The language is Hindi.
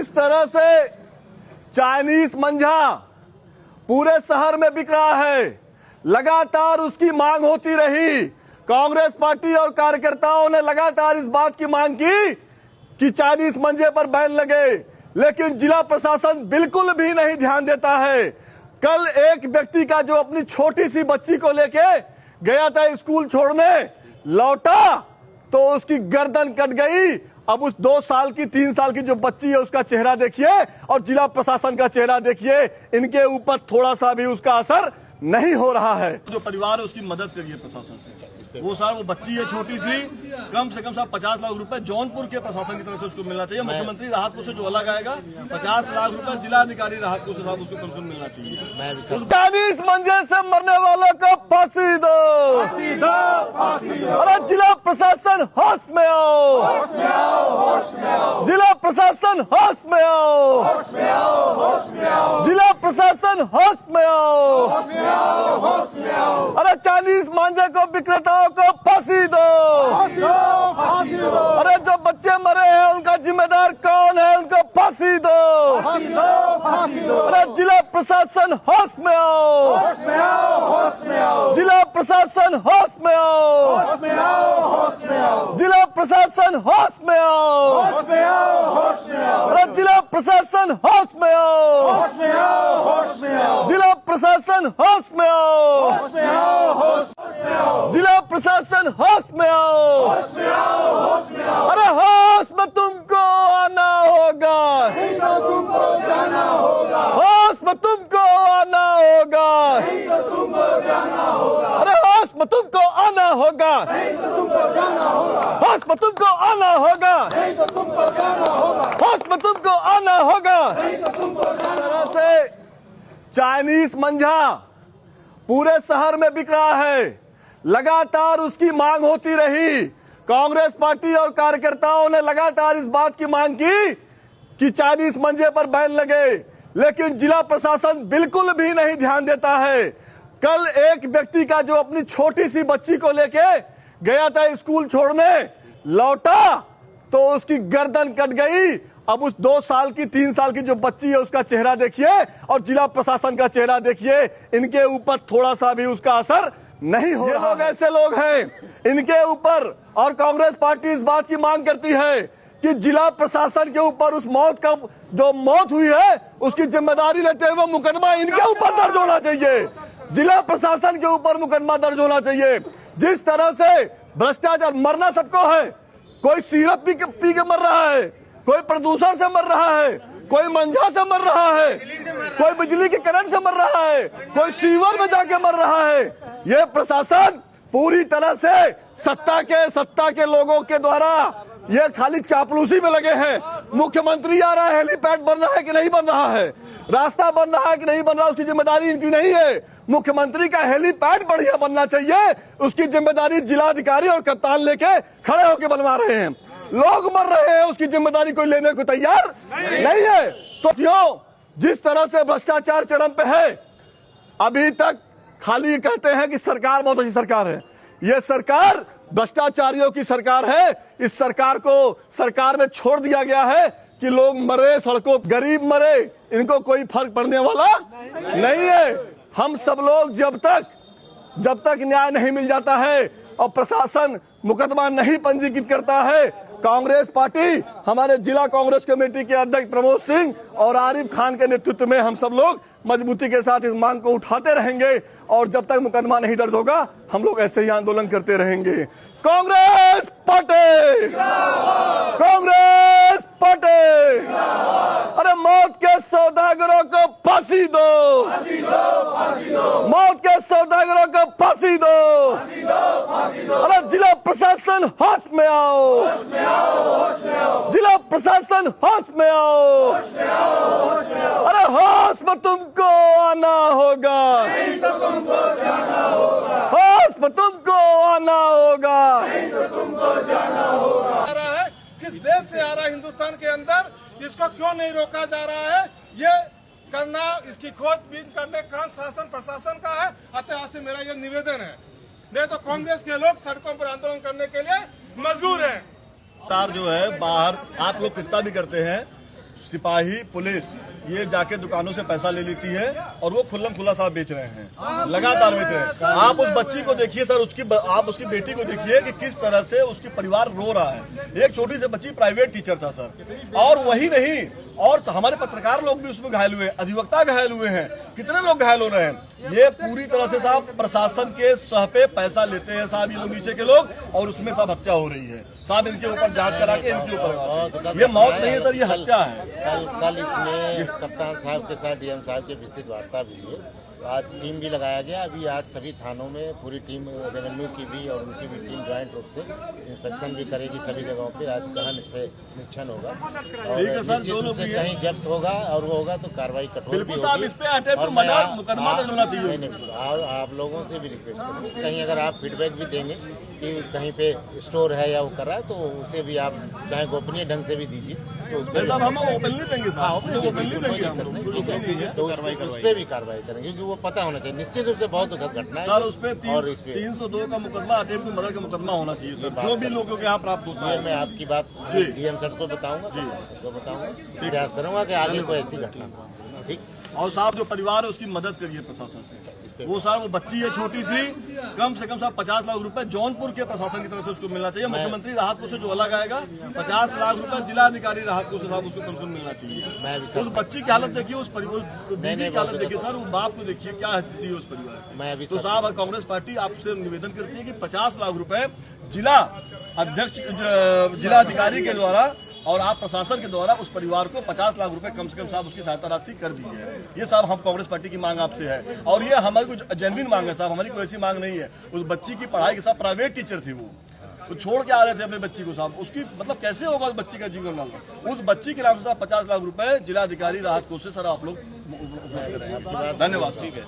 जिस तरह से चाइनीज मंझा पूरे शहर में बिक रहा है, लगातार उसकी मांग होती रही। कांग्रेस पार्टी और कार्यकर्ताओं ने लगातार इस बात की मांग की कि चाइनीज मंझे पर बैन लगे, लेकिन जिला प्रशासन बिल्कुल भी नहीं ध्यान देता है। कल एक व्यक्ति का जो अपनी छोटी सी बच्ची को लेके गया था स्कूल छोड़ने, लौटा तो उसकी गर्दन कट गई। अब उस 2 साल की 3 साल की जो बच्ची है उसका चेहरा देखिए और जिला प्रशासन का चेहरा देखिए, इनके ऊपर थोड़ा सा भी उसका असर नहीं हो रहा है। जो परिवार है उसकी मदद करिए प्रशासन से। वो साहब वो बच्ची है छोटी सी, कम से कम साहब 50 लाख रुपए जौनपुर के प्रशासन की तरफ से उसको मिलना चाहिए। मुख्यमंत्री राहत कोष से जो अलग आएगा 50 लाख रुपए जिलाधिकारी राहत कोष से साहब उसको कम से कम मिलना चाहिए। चाइनीज मंझे से मरने वालों को फांसी दो। अरे जिला प्रशासन होश में आओ, जिला प्रशासन होश में आओ, जिला प्रशासन होश में आओ। अरे चाइनीज मांझे को विक्रेताओं को फांसी दो। अरे जो बच्चे मरे हैं उनका जिम्मेदार कौन है, उनको फांसी दो। अरे जिला प्रशासन होश में आओ, जिला प्रशासन होश में आओ, जिला प्रशासन होश में आओ। अरे जिला प्रशासन होश में आओ, जिला प्रशासन होश में आओ, जिला प्रशासन होश में आओ। अरे होश में तुमको आना होगा, होश में तुमको आना होगा। अरे होश में तुमको आना होगा, होश में तुमको आना होगा, होश में तुमको आना होगा। इस तरह से चाइनीज मंझा पूरे शहर में बिक रहा है, लगातार उसकी मांग होती रही। कांग्रेस पार्टी और कार्यकर्ताओं ने लगातार इस बात की मांग की कि चाइनीज मंझे पर बैन लगे, लेकिन जिला प्रशासन बिल्कुल भी नहीं ध्यान देता है। कल एक व्यक्ति का जो अपनी छोटी सी बच्ची को लेके गया था स्कूल छोड़ने, लौटा तो उसकी गर्दन कट गई। अब उस 2 साल की 3 साल की जो बच्ची है उसका चेहरा देखिए और जिला प्रशासन का चेहरा देखिए, इनके ऊपर थोड़ा सा भी उसका असर नहीं हो रहा। लोग ऐसे लोग हैं इनके ऊपर, और कांग्रेस पार्टी इस बात की मांग करती है कि जिला प्रशासन के ऊपर उस मौत का जो मौत हुई है उसकी जिम्मेदारी लेते हुए मुकदमा इनके ऊपर दर्ज होना चाहिए, जिला प्रशासन के ऊपर मुकदमा दर्ज होना चाहिए। जिस तरह से भ्रष्टाचार, मरना सबको है, कोई सिरप पी के मर रहा है, कोई प्रदूषण से मर रहा है, कोई मंझा से मर रहा है, कोई बिजली के करंट से मर रहा है, कोई सीवर में जाके मर रहा है। ये प्रशासन पूरी तरह से सत्ता के लोगों के द्वारा ये खाली चापलूसी में लगे हैं। मुख्यमंत्री आ रहा है, हेलीपैड बन रहा है कि नहीं बन रहा है, रास्ता बन रहा है कि नहीं बन रहा, उसकी जिम्मेदारी इनकी नहीं है। मुख्यमंत्री का हेलीपैड बढ़िया बनना चाहिए, उसकी जिम्मेदारी जिलाधिकारी और कप्तान लेके खड़े होकर बनवा रहे हैं। लोग मर रहे हैं, उसकी जिम्मेदारी कोई लेने को तैयार नहीं है। तो क्यों जिस तरह से भ्रष्टाचार चरम पे है, अभी तक खाली कहते हैं कि सरकार बहुत अच्छी सरकार है। यह सरकार भ्रष्टाचारियों की सरकार है। इस सरकार को सरकार में छोड़ दिया गया है कि लोग मरे सड़कों, गरीब मरे, इनको कोई फर्क पड़ने वाला नहीं है। हम सब लोग जब तक न्याय नहीं मिल जाता है और प्रशासन मुकदमा नहीं पंजीकृत करता है, कांग्रेस पार्टी, हमारे जिला कांग्रेस कमेटी के अध्यक्ष प्रमोद सिंह और आरिफ खान के नेतृत्व में हम सब लोग मजबूती के साथ इस मांग को उठाते रहेंगे और जब तक मुकदमा नहीं दर्ज होगा हम लोग ऐसे ही आंदोलन करते रहेंगे। Congress party, Congress party. अरे मौत के सौदागरों को फांसी दो, मौत के सौदागरों को फांसी दो। अरे जिला प्रशासन होश में आओ, जिला प्रशासन होश में आओ। अरे होश में तुमको आना होगा, होश में तुमको आना होगा। किस देश से आ रहा है हिंदुस्तान के अंदर, इसको क्यों नहीं रोका जा रहा है, ये करना, इसकी खोजबीन करने का शासन प्रशासन का है। अतः से मेरा ये निवेदन है, नहीं तो कांग्रेस के लोग सड़कों पर आंदोलन करने के लिए मजबूर हैं। तार जो है बाहर आप लोग कितना भी करते हैं, सिपाही, पुलिस ये जाके दुकानों से पैसा ले लेती है और वो खुल्लम खुल्ला साहब बेच रहे हैं, लगातार बेच रहे हैं। आप उस बच्ची को देखिए सर, आप उसकी बेटी को देखिए कि किस तरह से उसकी परिवार रो रहा है। एक छोटी सी बच्ची प्राइवेट टीचर था सर, और वही नहीं, और हमारे पत्रकार लोग भी उसमें घायल हुए, अधिवक्ता घायल हुए हैं, कितने लोग घायल हो रहे हैं। ये पूरी तरह से साहब प्रशासन के सह पे पैसा लेते हैं साहब ये लोग, नीचे के लोग, और उसमें सब हत्या हो रही है साहब। इनके ऊपर जांच करा के इनके ऊपर, ये मौत नहीं है सर, ये हत्या है। कल इसमें कप्तान साहब के साथ डीएम साहब की विस्तृत वार्ता भी हुई है। आज टीम भी लगाया गया। अभी आज सभी थानों में पूरी टीम रेवेन्यू की भी और उनकी भी टीम ज्वाइंट रूप से इंस्पेक्शन भी करेगी सभी जगहों पे। आज गहन इस पे निरीक्षण होगा और निश्चित रूप से कहीं जब्त होगा और वो होगा तो कार्रवाई कठोर भी होगी। और मुकदमा दर्ज होना चाहिए। नहीं, और आप लोगों से भी रिक्वेस्ट करेंगे, कहीं अगर आप फीडबैक भी देंगे कि कहीं पे स्टोर है या वो कर रहा है तो उसे भी आप चाहे गोपनीय ढंग से भी दीजिए, तो उस पर हम ओपनली देंगे साहब, ओपनली देंगे, तो उस पर भी कार्रवाई करेंगे क्योंकि वो पता होना चाहिए। निश्चित रूप से बहुत दुखद घटना है सर। उस पे और इस पे 302 का मुकदमा, अटेम्प्ट टू मर्डर का मुकदमा होना चाहिए सर, जो भी लोगों के यहाँ प्राप्त होता है। मैं आपकी बात डीएम सर को बताऊंगा, प्रयास करूंगा कि आगे कोई ऐसी घटना ना हो। ठीक। और साहब जो परिवार है उसकी मदद करिए प्रशासन से। वो साहब वो बच्ची है छोटी सी, कम से कम साहब 50 लाख रुपए जौनपुर के प्रशासन की तरफ से उसको मिलना चाहिए। मुख्यमंत्री राहत कोष से जो अलग आएगा 50 लाख रुपए जिलाधिकारी राहत कोष से साहब उसको कम से कम मिलना चाहिए। उस बच्ची की हालत देखिए, उस दीदी की हालत देखिए सर, वो बाप को देखिए क्या स्थिति है उस परिवार की। तो साहब कांग्रेस पार्टी आपसे निवेदन करती है कि 50 लाख रुपए जिला अध्यक्ष, जिलाधिकारी के द्वारा और आप प्रशासन के द्वारा उस परिवार को 50 लाख रुपए कम से कम साहब उसकी सहायता राशि कर दी है। ये साहब हम कांग्रेस पार्टी की मांग आपसे है, और ये हमारी कुछ जेन्युइन मांग है साहब, हमारी कोई ऐसी मांग नहीं है। उस बच्ची की पढ़ाई के साथ प्राइवेट टीचर थी, वो छोड़ के आ रहे थे अपने बच्ची को साहब, उसकी मतलब कैसे होगा उस बच्ची का जीवन नाम। उस बच्ची के नाम से साहब 50 लाख रुपए जिलाधिकारी राहत कोष से सर आप लोग धन्यवाद। ठीक है।